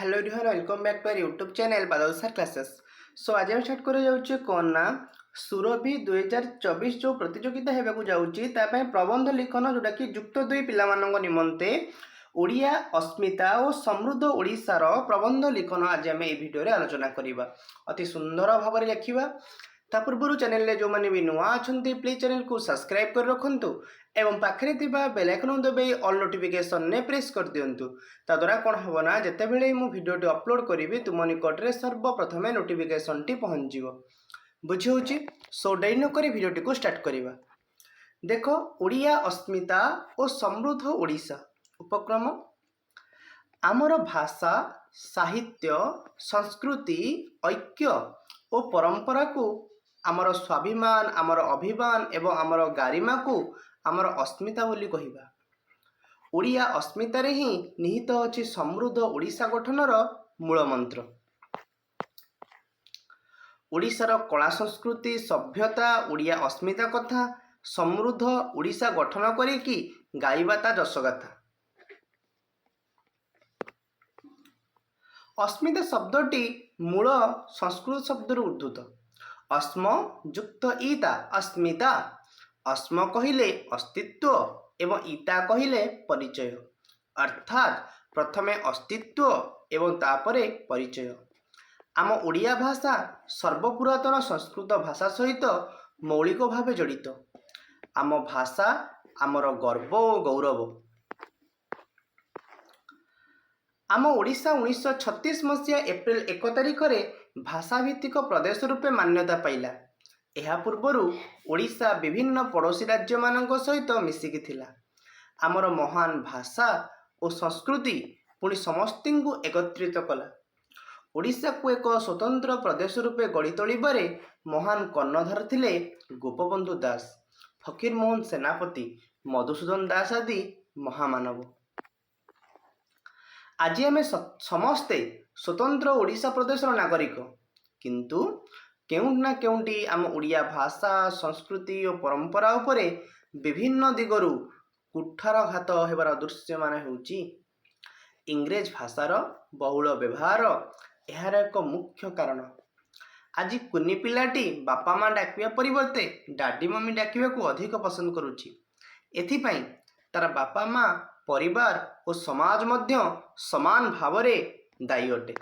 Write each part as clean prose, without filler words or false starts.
Hello everyone, welcome back to our YouTube channel Badal sir classes. So आज हम start कर जाउचे कोन ना सुरभि 2024 जो प्रतियोगिता हेबाकू जाउची ता पय प्रबंध लिखन जोटा कि युक्त 2 पिला मानक निमंते ओडिया अस्मिता और समृद्ध ओडिशार प्रबंध लिखन आज आम ए भिडियो रे आलोचना करिबा। अति सुंदर भाव में लिखिबा। ता पूर्व चैनल रे जो माने भी नुआ अछंती प्लीज चैनल को सब्सक्राइब कर रखंतु एवं पाखरे थिबा बेल आइकन दबाई ऑल नोटिफिकेशन ने प्रेस कर दियंतु। ता द्वारा कोन हबो ना जते बेले मु वीडियो टी अपलोड करिवि तुम निकट रे सर्वप्रथम नोटिफिकेशन टी पहुंच जिवो। बुझी होची। सो डेरी न करी वीडियो टी को स्टार्ट करिबा। देखो, ओडिया अस्मिता और समृद्ध ओडिशा उपक्रम आमर भाषा, साहित्य, संस्कृति, ऐक्य और परंपरा को आमर स्वाभिमान, आमर अभिमान एवं आमर गारिमा को आमर अस्मिता बोली कहिबा। ओडिया अस्मिता रे ही निहित अछि समृद्ध ओडिशा गठनर मूल मंत्र। ओडिशार कला संस्कृति सभ्यता ओडिया अस्मिता कथा समृद्ध ओडिशा गठन करिकी गाइबाता जसगाथा। अस्मिता शब्दटी मूल संस्कृत शब्द उद्धृत। अस्म युक्त ईता अस्मिता। अस्म कहिले अस्तित्व एवं ईता कहिले परिचय, अर्थात प्रथमे अस्तित्व एवं तापरे परिचय। आम ओडिया भाषा सर्वपुरातन संस्कृत भाषा सहित मौलिक भाव जड़ित। आम भाषा आमर गर्व और गौरव। आम ओडिशा 1936 मसीहा एप्रिल 1 तारिख रे भाषाभित्तिक प्रदेश रूपे मान्यता पाइला। एहा पूर्वरु ओडिशा विभिन्न पड़ोसी राज्य मानक सहित मिसिकी थिला। आमर महान भाषा और संस्कृति पुणी समस्तिंकु एकत्रित कला। ओडिशा को एक स्वतंत्र प्रदेश रूपे गढ़ी तोलिबारे महान कर्णधार थिले गोपबंधु दास, फकीर मोहन सेनापति, मधुसूदन दास आदि महामानव। आज आम समस्ते स्वतंत्र ओडिशा प्रदेश नागरिक, किंतु केउंटी ना केउंटी आम ओडिया भाषा, संस्कृति और परंपरा उपरे विभिन्न दिगरु कुठारघात हेबार दृश्य मान हेउची। इंग्रेज भाषार बहुल व्यवहार एहार एक मुख्य कारण। आज कुनी पिलाटी बापा माँ डाकिया परिवर्ते डाडी मम्मी डाकिबा को अधिक पसंद करुची। एथिपाई तार बापा माँ, परिवार और समाज मध्य समान भावरे दायी अटे।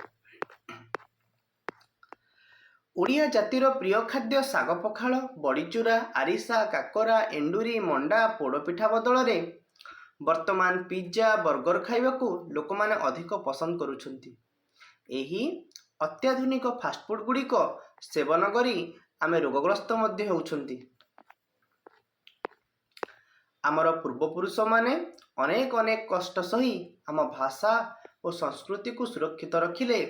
ओडिया जातिर प्रिय खाद्य साग पखाल, बड़ीचूरा, आरिसा, काकरा, एंडुरी, मंडा, पोड़पिठा बदल रे वर्तमान पिज्जा, बर्गर खाइबा को लोक माने अधिक पसंद करुछंती। एही अत्याधुनिक फास्टफुड गुड़िक सेवन करी आमे रोगग्रस्त मध्य होउछंती। आमर पूर्वपुरुष माने अनेक अनेक कष्ट सही आम भाषा और संस्कृति को सुरक्षित रखिले,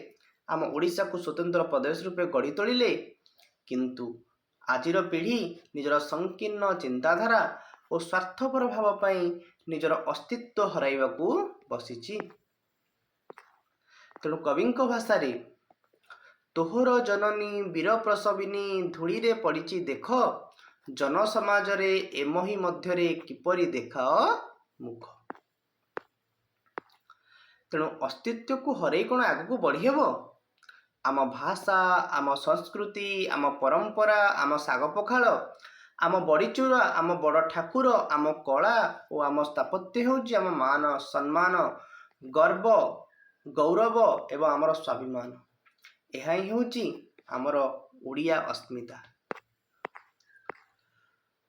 आम ओडिशा को स्वतंत्र प्रदेश रूपे गढ़ी तोलिले। किंतु आजिर पीढ़ी निजर संकीर्ण चिंताधारा और स्वार्थपर भाव पाई निजर अस्तित्व हराइबाकू बसिछि। तेणु कविंक भाषा तोहर जननी वीर प्रसविनी धूली रे पड़िछि देख, जन समाज रे एमही मध्यरे किपरि देखाओ मुख। तेणु अस्तित्व को हरई कौन आगू बढ़ी हेब? आम भाषा, आम संस्कृति, आम परंपरा, आम साग पखाल, आम बड़ीचूरा, आम बड़ ठाकुर, आम कला और आम स्थापत्य होउछि आम मान सम्मान, गर्व, गौरव एवं आमर स्वाभिमान। यह ही होउछि आमर ओडिया अस्मिता।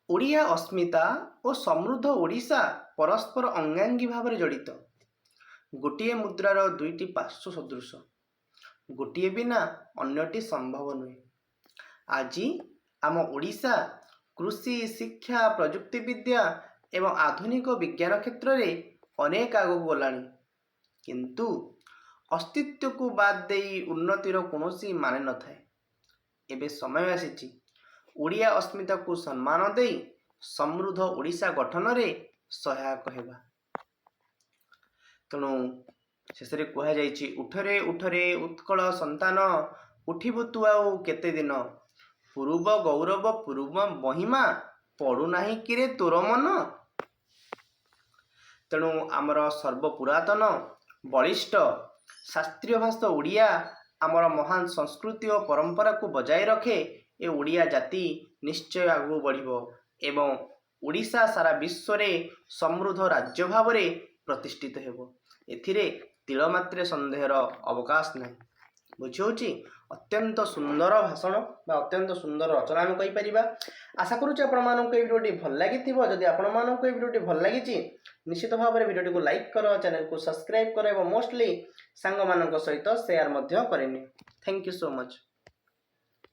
ओडिया अस्मिता और समृद्ध ओडिशा परस्पर अंगांगी भाव जड़ित। गोटिए मुद्रार दुईटी पार्श्व सदृश, गोटिए बिना अन्यटी संभव नुहे। आज आम ओडिशा कृषि, शिक्षा, प्रजुक्ति विद्या एवं आधुनिक विज्ञान क्षेत्र में अनेक आगक गलानी, किंतु अस्तित्व को बाद देई उन्नतिर कौनसी माने न थाए। एबे समय आसीछि ओडिया अस्मिता को सम्मान देई समृद्ध ओडिशा गठन रे सहायक हेबा। तेणु शेष कह जाइछि, उठरे उठरे उत्कल संतान, उठिबु तु आउ केते दिन, पूर्व गौरव पूर्व महिमा, पड़ू नाही किरे तोर मन। तेणु आमर सर्वपुरातन बलिष्ठ शास्त्रीय भाषा ओडिया आमर महान संस्कृति और परंपरा को बजाय रखे ए ओडिया जाति निश्चय आगू बढ़िबो एवं ओडिशा सारा विश्व रे समृद्ध राज्य भाव रे प्रतिष्ठित हेबो। एथिरे तिलमात्रे संदेहर अवकाश नहीं। बुझी अत्यंत सुंदर भाषण बा अत्यंत सुंदर रचना आम कहीपर। आशा करुच्चे आपको ये भिडियोटी भल लगी। जदि आपको ये भिडियोटी भल लगी निश्चित भाव में भिडियोटी को लाइक कर, चैनल को सब्सक्राइब कर, मोस्टली सांग मान सहित शेयर करनी। Thank you so much.